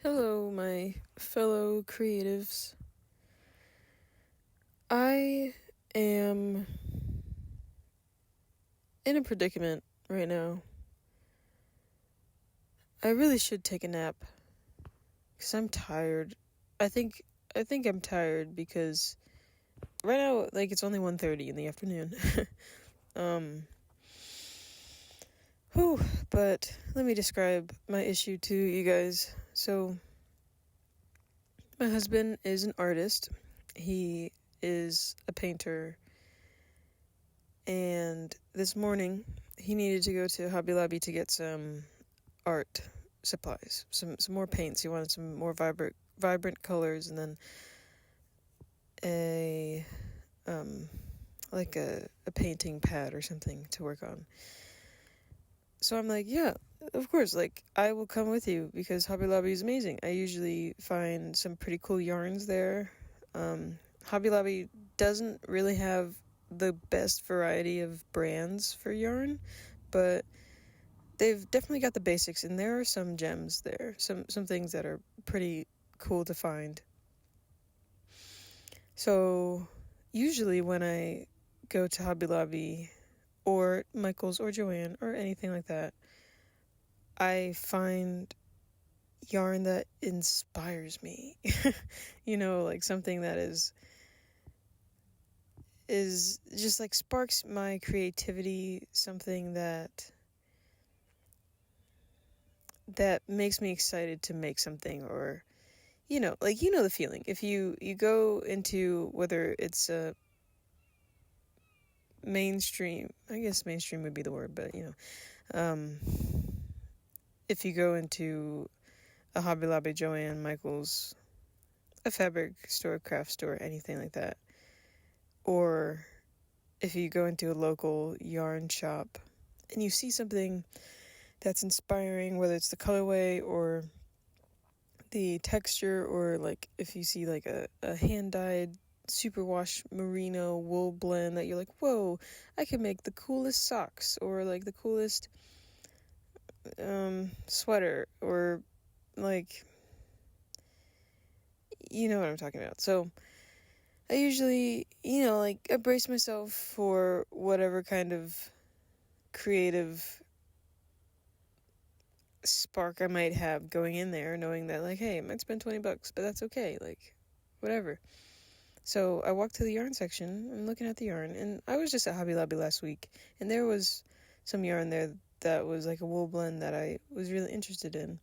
Hello, my fellow creatives. I am in a predicament right now. I really should take a nap because I'm tired. I think I'm tired because right now, like, it's only 1:30 in the afternoon. um, whew, but let me describe my issue to you guys. So, my husband is an artist. He is a painter. And this morning, he needed to go to Hobby Lobby to get some art supplies, some more paints. He wanted some more vibrant colors, and then a like a painting pad or something to work on. So I'm like, yeah, of course, like, I will come with you because Hobby Lobby is amazing. I usually find some pretty cool yarns there. Hobby Lobby doesn't really have the best variety of brands for yarn, but they've definitely got the basics, and there are some gems there, some things that are pretty cool to find. So usually when I go to Hobby Lobby or Michael's or Joann or anything like that, I find yarn that inspires me. Like something that is just like sparks my creativity, something that makes me excited to make something, or the feeling. If you go into, whether it's a mainstream, I guess mainstream would be the word, but if you go into a Hobby Lobby, Joann, Michael's, a fabric store, craft store, anything like that, or if you go into a local yarn shop and you see something that's inspiring, whether it's the colorway or the texture, or like if you see like a hand-dyed superwash merino wool blend that you're like, whoa, I can make the coolest socks, or like the coolest sweater, or like, you know what I'm talking about. So I usually, I brace myself for whatever kind of creative spark I might have going in there, knowing that, like, hey, I might spend $20, but that's okay, like, whatever. So I walked to the yarn section. I'm looking at the yarn, and I was just at Hobby Lobby last week, and there was some yarn there that was like a wool blend that I was really interested in.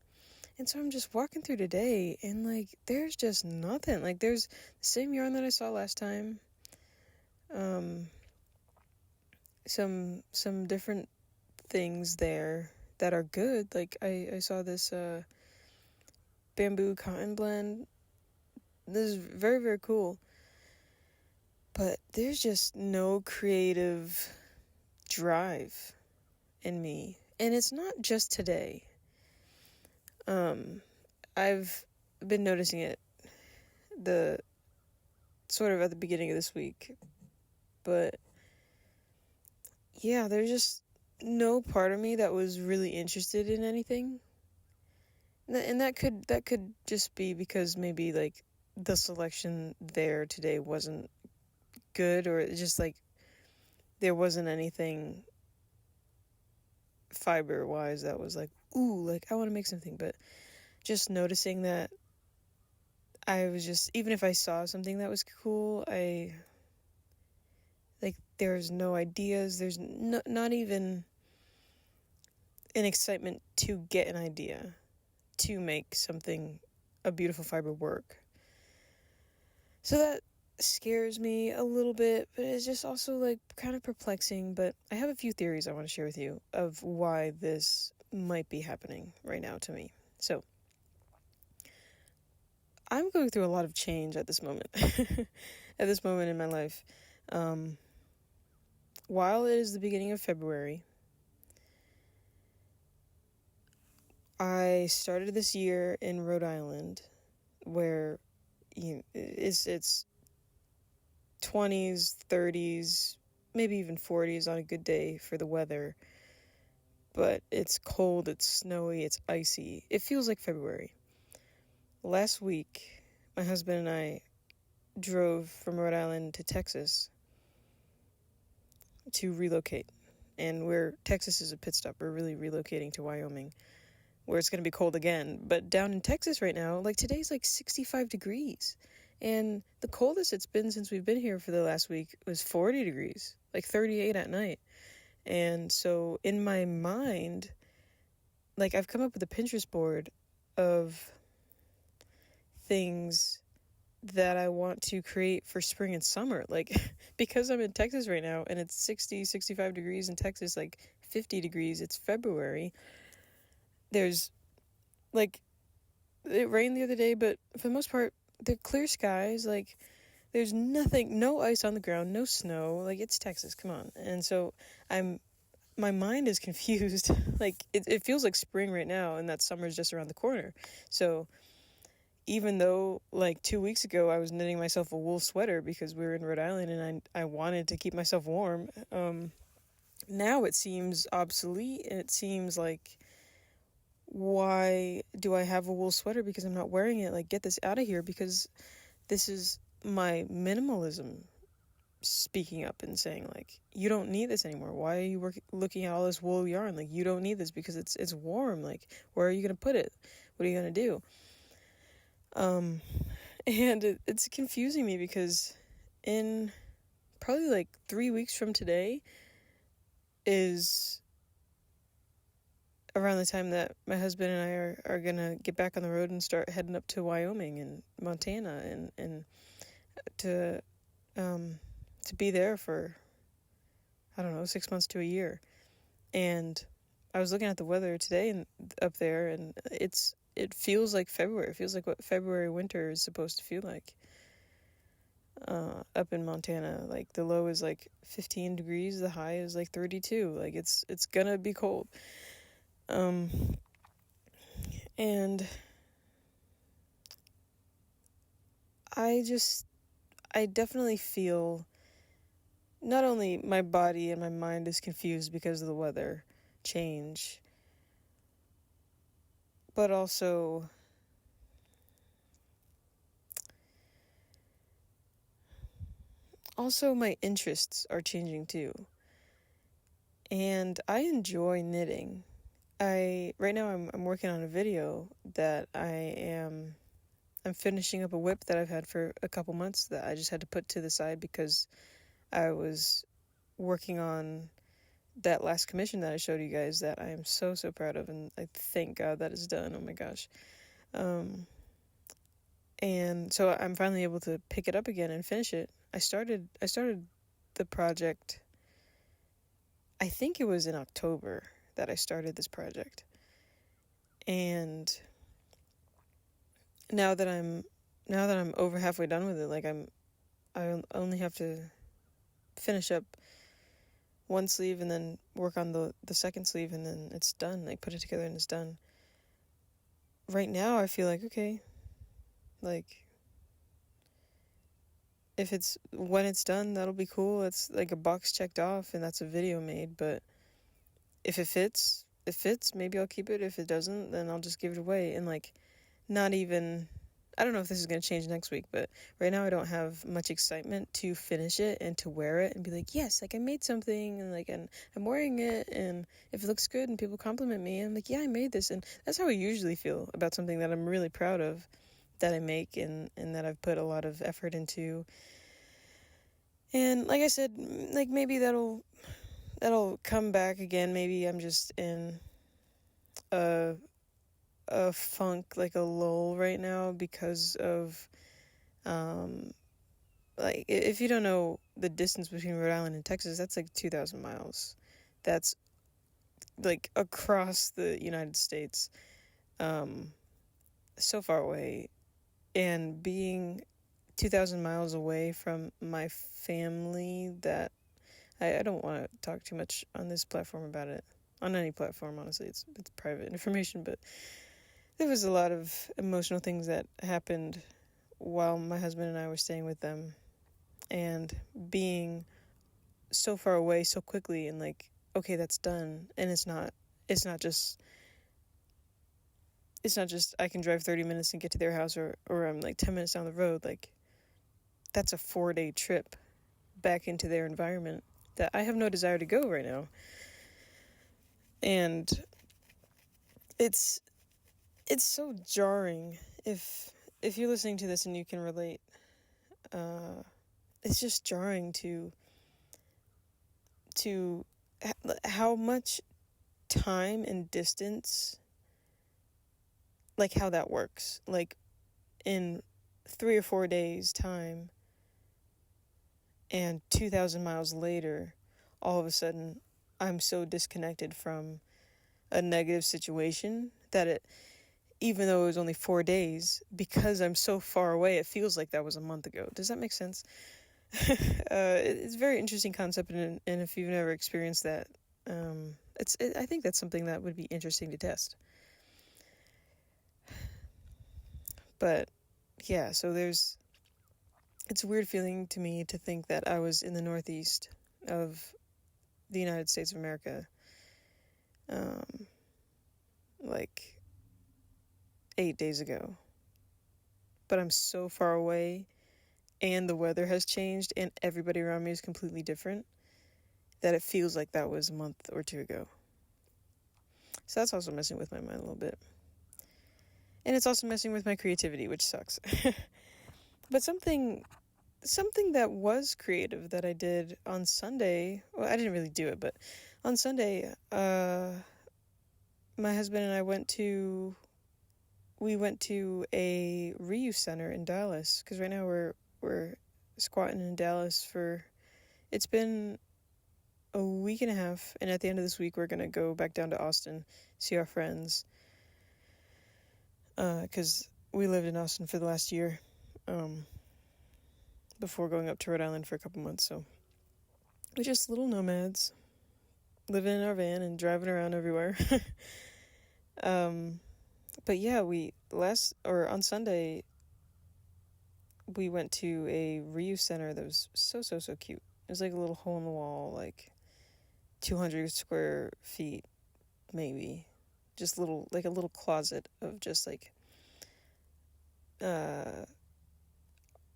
And so I'm just walking through today, and like, there's just nothing. Like, there's the same yarn that I saw last time. Some different things there that are good. Like, I saw this bamboo cotton blend. This is very, very cool. But there's just no creative drive in me. And it's not just today. I've been noticing it the sort of at the beginning of this week. But yeah, there's just no part of me that was really interested in anything. And that could just be because maybe like the selection there today wasn't good, or it's just like there wasn't anything fiber wise that was like, ooh, like, I want to make something. But just noticing that I was just, even if I saw something that was cool, there's no ideas, there's not even an excitement to get an idea to make something, a beautiful fiber, work. So that scares me a little bit, but it's just also like kind of perplexing. But I have a few theories I want to share with you of why this might be happening right now to me. So I'm going through a lot of change at this moment. At this moment in my life. While it is the beginning of February, I started this year in Rhode Island, where it's 20s, 30s, maybe even 40s on a good day for the weather. But it's cold, it's snowy, it's icy. It feels like February. last week, my husband and I drove from Rhode Island to Texas to relocate. And Texas is a pit stop. We're really relocating to Wyoming, where it's going to be cold again. But down in Texas right now, like today's like 65 degrees. And the coldest it's been since we've been here for the last week was 40 degrees, like 38 at night. And so in my mind, like I've come up with a Pinterest board of things that I want to create for spring and summer. Like, because I'm in Texas right now and it's 60, 65 degrees in Texas, like 50 degrees, it's February. There's, like, it rained the other day, but for the most part, they're clear skies. Like, there's nothing, no ice on the ground, no snow. Like, it's Texas, come on. And so my mind is confused. Like, it feels like spring right now, and that summer's just around the corner. So even though, like, 2 weeks ago, I was knitting myself a wool sweater because we were in Rhode Island and I wanted to keep myself warm, now it seems obsolete. It seems like, why do I have a wool sweater? Because I'm not wearing it. Like, get this out of here, because this is my minimalism speaking up and saying, like, you don't need this anymore. Why are you looking at all this wool yarn? Like, you don't need this because it's warm. Like, where are you going to put it? What are you going to do? And it's confusing me because in probably like 3 weeks from today is around the time that my husband and I are gonna get back on the road and start heading up to Wyoming and Montana and to be there for, I don't know, 6 months to a year. And I was looking at the weather today and up there, and it feels like February. It feels like what February winter is supposed to feel like. Up in Montana, like the low is like 15 degrees, the high is like 32. Like it's gonna be cold. And I definitely feel not only my body and my mind is confused because of the weather change, but also my interests are changing too. And I enjoy knitting. Right now I'm working on a video that I'm finishing up a whip that I've had for a couple months that I just had to put to the side because I was working on that last commission that I showed you guys that I am so proud of, and I thank God that it's done. Oh my gosh. And so I'm finally able to pick it up again and finish it. I started the project, I think it was in October that I started this project. And now that I'm over halfway done with it, like I only have to finish up one sleeve and then work on the second sleeve, and then it's done. Like, put it together and it's done. Right now I feel like, okay, like, when it's done, that'll be cool. It's like a box checked off and that's a video made. But if it fits, maybe I'll keep it. If it doesn't, then I'll just give it away. And like, not even, I don't know if this is going to change next week, but right now I don't have much excitement to finish it and to wear it and be like, yes, like I made something, and like, and I'm wearing it, and if it looks good and people compliment me, I'm like, yeah, I made this. And that's how I usually feel about something that I'm really proud of, that I make and that I've put a lot of effort into. And like I said, like, maybe that'll come back again. Maybe I'm just in a funk, like a lull right now because of like, if you don't know the distance between Rhode Island and Texas, that's like 2,000 miles. That's like across the United States, so far away. And being 2,000 miles away from my family, that I don't want to talk too much on this platform about it. On any platform, honestly, it's private information, but there was a lot of emotional things that happened while my husband and I were staying with them, and being so far away so quickly, and like, okay, that's done, and it's not just it's not just I can drive 30 minutes and get to their house, or I'm like 10 minutes down the road. Like, that's a 4-day trip back into their environment that I have no desire to go right now. And it's so jarring. If you're listening to this and you can relate, it's just jarring to how much time and distance, like how that works. Like, in 3 or 4 days time and 2,000 miles later, all of a sudden I'm so disconnected from a negative situation that it, even though it was only 4 days, because I'm so far away, it feels like that was a month ago. Does that make sense? It's a very interesting concept, and if you've never experienced that, I think that's something that would be interesting to test. But yeah, so it's a weird feeling to me to think that I was in the Northeast of the United States of America, like 8 days ago. But I'm so far away, and the weather has changed, and everybody around me is completely different, that it feels like that was a month or 2 ago. So that's also messing with my mind a little bit. And it's also messing with my creativity, which sucks. But something that was creative that I did on Sunday, well, I didn't really do it, but on Sunday, my husband and I went to a reuse center in Dallas, because right now we're squatting in Dallas it's been a week and a half, and at the end of this week we're gonna go back down to Austin, see our friends, because we lived in Austin for the last year, before going up to Rhode Island for a couple months. So we're just little nomads, living in our van and driving around everywhere. But yeah, on Sunday, we went to a reuse center that was so cute. It was like a little hole in the wall, like 200 square feet, maybe. Just a little closet of just like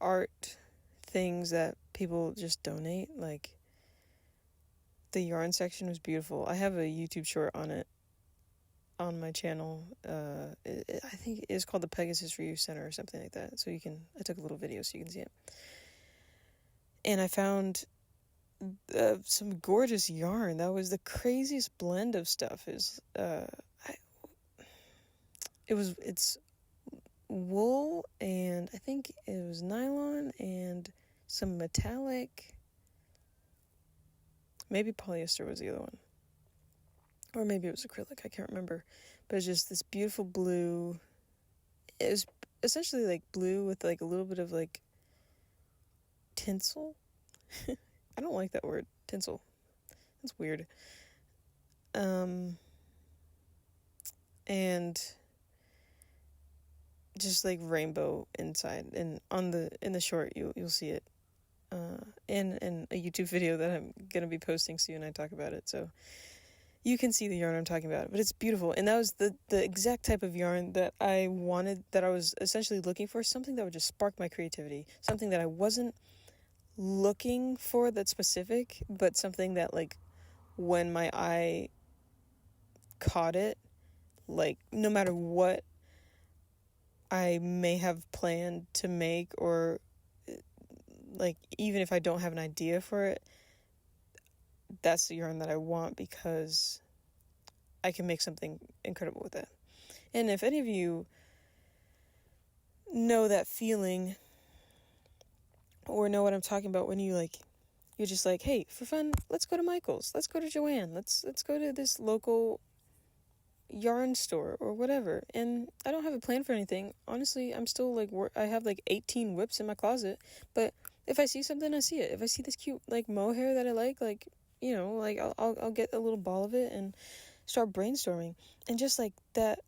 art things that people just donate. Like, the yarn section was beautiful. I have a YouTube short on it on my channel. I think it's called the Pegasus Reuse Center or something like that. So I took a little video so you can see it. And I found some gorgeous yarn. That was the craziest blend of stuff. It's wool, and I think it was nylon and some metallic. Maybe polyester was the other one. Or maybe it was acrylic, I can't remember. But it's just this beautiful blue. It was essentially like blue with like a little bit of like tinsel. I don't like that word, tinsel. That's weird. And just like rainbow inside. And in the short you'll see it. In a YouTube video that I'm gonna be posting soon. I talk about it, so you can see the yarn I'm talking about. But it's beautiful, and that was the exact type of yarn that I wanted, that I was essentially looking for, something that would just spark my creativity, something that I wasn't looking for that specific, but something that, like, when my eye caught it, like, no matter what I may have planned to make, or like, even if I don't have an idea for it, that's the yarn that I want, because I can make something incredible with it. And if any of you know that feeling, or know what I'm talking about, when you're just like, hey, for fun, let's go to Michael's, let's go to Joanne, let's go to this local yarn store or whatever. And I don't have a plan for anything. Honestly, I'm still like, I have like 18 whips in my closet, but if I see something, I see it. If I see this cute like mohair that I like, you know, like I'll get a little ball of it and start brainstorming. And just like that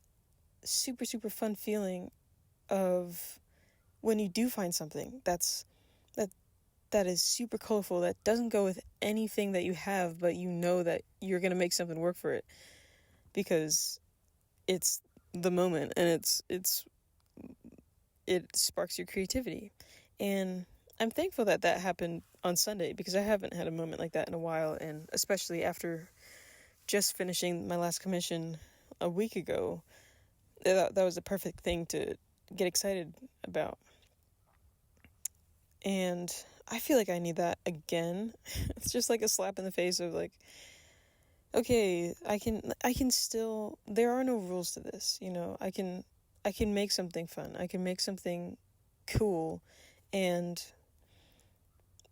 super fun feeling of when you do find something that is super colorful, that doesn't go with anything that you have, but you know that you're gonna make something work for it, because it's the moment, and it sparks your creativity. And I'm thankful that happened on Sunday, because I haven't had a moment like that in a while, and especially after just finishing my last commission a week ago, that was a perfect thing to get excited about. And I feel like I need that again. It's just like a slap in the face of like, okay, I can still, there are no rules to this, I can make something fun. I can make something cool. And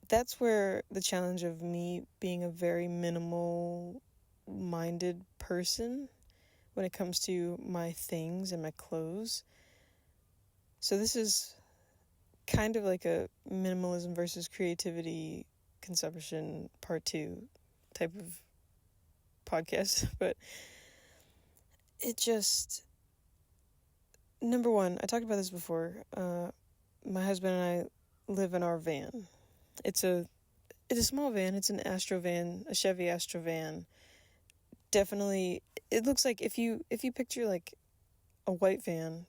that's where the challenge of me being a very minimal minded person when it comes to my things and my clothes. So this is kind of like a minimalism versus creativity consumption part 2 type of podcast. But it just, number one, I talked about this before. My husband and I live in our van. It's a small van. It's an Astro van, a Chevy Astro van. Definitely, it looks like if you picture like a white van,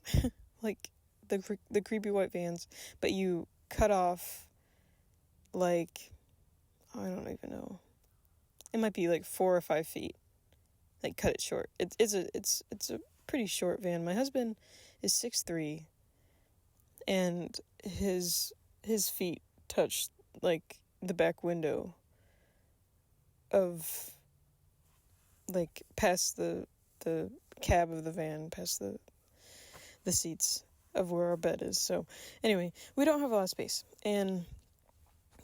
like the creepy white vans, but you cut off like, I don't even know. It might be like 4 or 5 feet. Like cut it short. It's a pretty short van. My husband is 6'3", and his feet touch like the back window of, like, past the cab of the van, past the seats of where our bed is. So anyway, we don't have a lot of space. And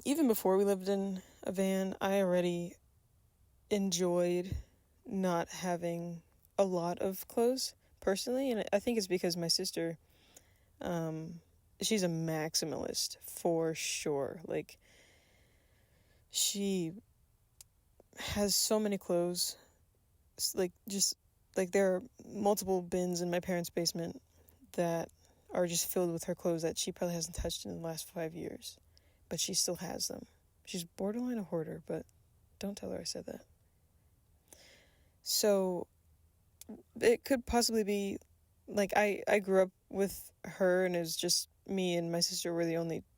even before we lived in a van, I already enjoyed not having a lot of clothes personally. And I think it's because my sister, she's a maximalist for sure. Like, she has so many clothes. Like, just like, there are multiple bins in my parents' basement that are just filled with her clothes that she probably hasn't touched in the last 5 years, but she still has them. She's borderline a hoarder, but don't tell her I said that. So it could possibly be like, I grew up with her, and it was just me and my sister were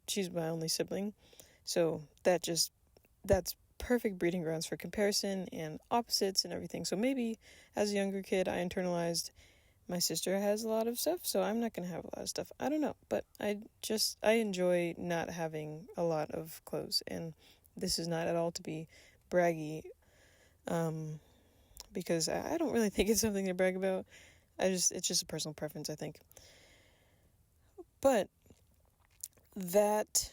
she's my only sibling. So that's perfect breeding grounds for comparison and opposites and everything. So maybe as a younger kid, I internalized, my sister has a lot of stuff, so I'm not going to have a lot of stuff. I don't know, but I enjoy not having a lot of clothes. And this is not at all to be braggy, because I don't really think it's something to brag about. It's just a personal preference, I think. But that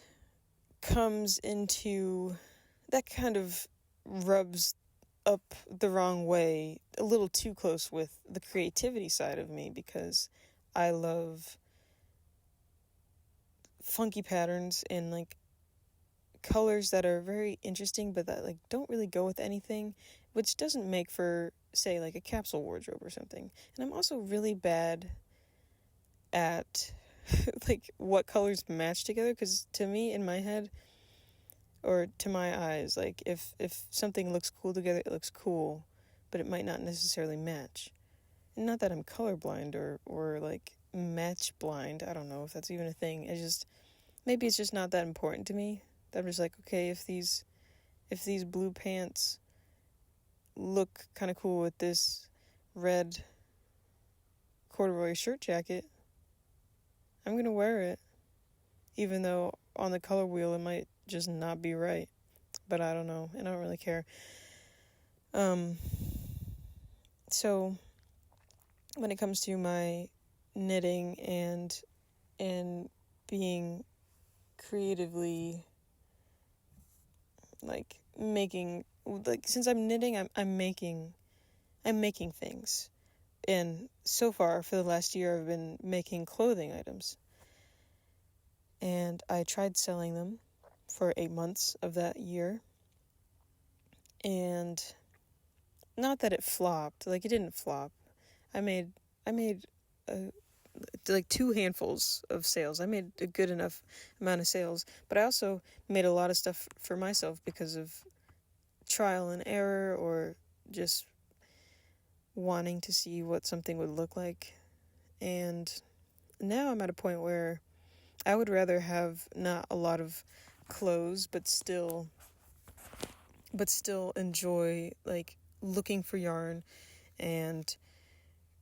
kind of rubs up the wrong way, a little too close with the creativity side of me, because I love funky patterns and like colors that are very interesting, but that like don't really go with anything, which doesn't make for, say, like a capsule wardrobe or something. And I'm also really bad at like what colors match together, because to me, in my head, or to my eyes, like if something looks cool together, it looks cool, but it might not necessarily match. And not that I'm colorblind or like match blind. I don't know if that's even a thing. Maybe it's just not that important to me. I'm just like, okay, if these blue pants look kind of cool with this red corduroy shirt jacket, I'm going to wear it, even though on the color wheel it might just not be right. But I don't know, and I don't really care. So when it comes to my knitting and being creatively, like, making, like, since I'm knitting, I'm making things. And so far, for the last year, I've been making clothing items. And I tried selling them for 8 months of that year. And not that it flopped. Like, it didn't flop. I made like 2 handfuls of sales. I made a good enough amount of sales. But I also made a lot of stuff for myself because of trial and error, or just wanting to see what something would look like And now I'm at a point where I would rather have not a lot of clothes, but still enjoy like looking for yarn and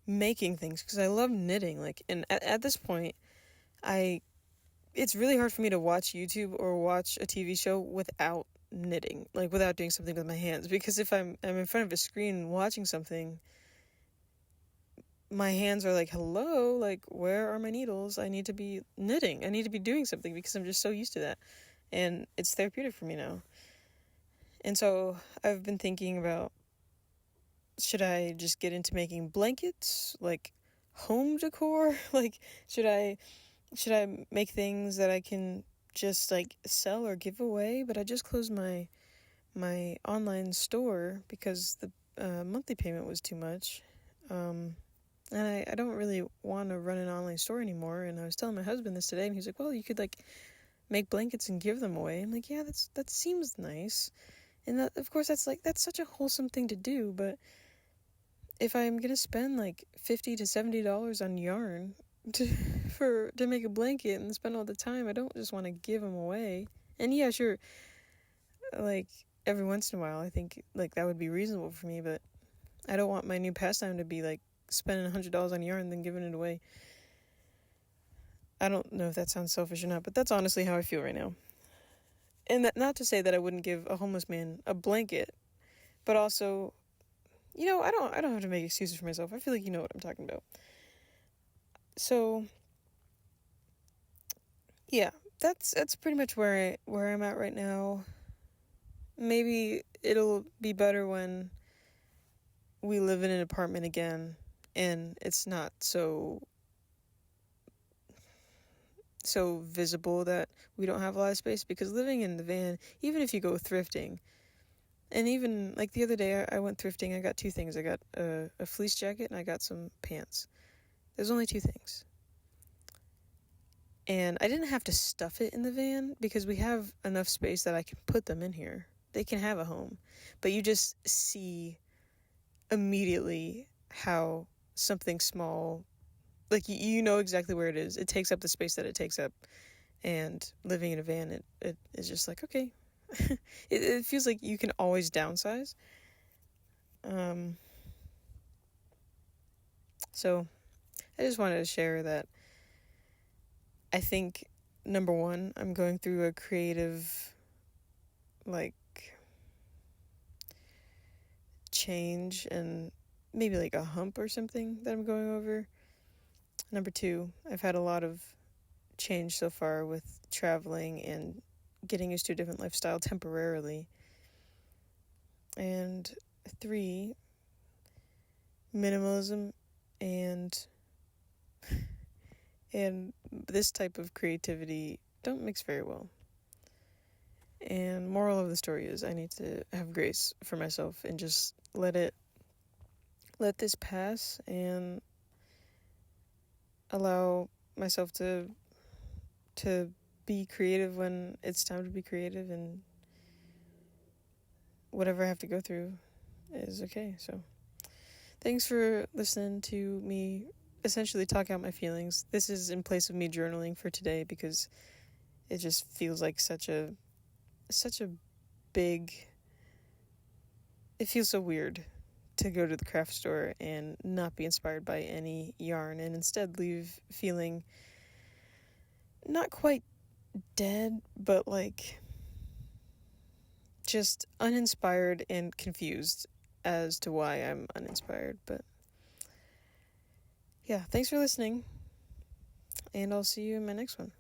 making things, because I love knitting. Like, and at this point, it's really hard for me to watch YouTube or watch a TV show without knitting, like without doing something with my hands, because if I'm in front of a screen watching something, my hands are like, hello, like, where are my needles? I need to be knitting. I need to be doing something, because I'm just so used to that. And it's therapeutic for me now. And so I've been thinking about, should I just get into making blankets, like home decor? Like, should I make things that I can just like sell or give away? But I just closed my online store because the monthly payment was too much. And I don't really want to run an online store anymore. And I was telling my husband this today, and he's like, well, you could like make blankets and give them away. I'm like, yeah, that seems nice. And that, of course, that's such a wholesome thing to do. But if I'm going to spend like $50 to $70 on yarn to make a blanket and spend all the time, I don't just want to give them away. And yeah, sure, like every once in a while, I think like that would be reasonable for me, but I don't want my new pastime to be like spending $100 on yarn and then giving it away. I don't know if that sounds selfish or not, but that's honestly how I feel right now. And that, not to say that I wouldn't give a homeless man a blanket, but also, you know, I don't have to make excuses for myself. I feel like you know what I'm talking about. So yeah, that's pretty much where I'm at right now. Maybe it'll be better when we live in an apartment again and it's not so visible that we don't have a lot of space, because living in the van, even if you go thrifting, and even like the other day I went thrifting, I got two things. I got a fleece jacket and I got some pants. There's only two things. And I didn't have to stuff it in the van because we have enough space that I can put them in here. They can have a home. But you just see immediately how something small, like you know exactly where it is. It takes up the space that it takes up. And living in a van, it is just like, okay. it feels like you can always downsize. So I just wanted to share that I think, number one, I'm going through a creative, like, change, and maybe like a hump or something that I'm going over. Number two, I've had a lot of change so far with traveling and getting used to a different lifestyle temporarily. And three, minimalism and this type of creativity don't mix very well. And moral of the story is I need to have grace for myself and just let this pass and allow myself to be creative when it's time to be creative, and whatever I have to go through is okay. So thanks for listening to me essentially talk out my feelings. This is in place of me journaling for today because it just feels like such a big, it feels so weird to go to the craft store and not be inspired by any yarn, and instead leave feeling not quite dead, but like just uninspired and confused as to why I'm uninspired. But yeah, thanks for listening, and I'll see you in my next one.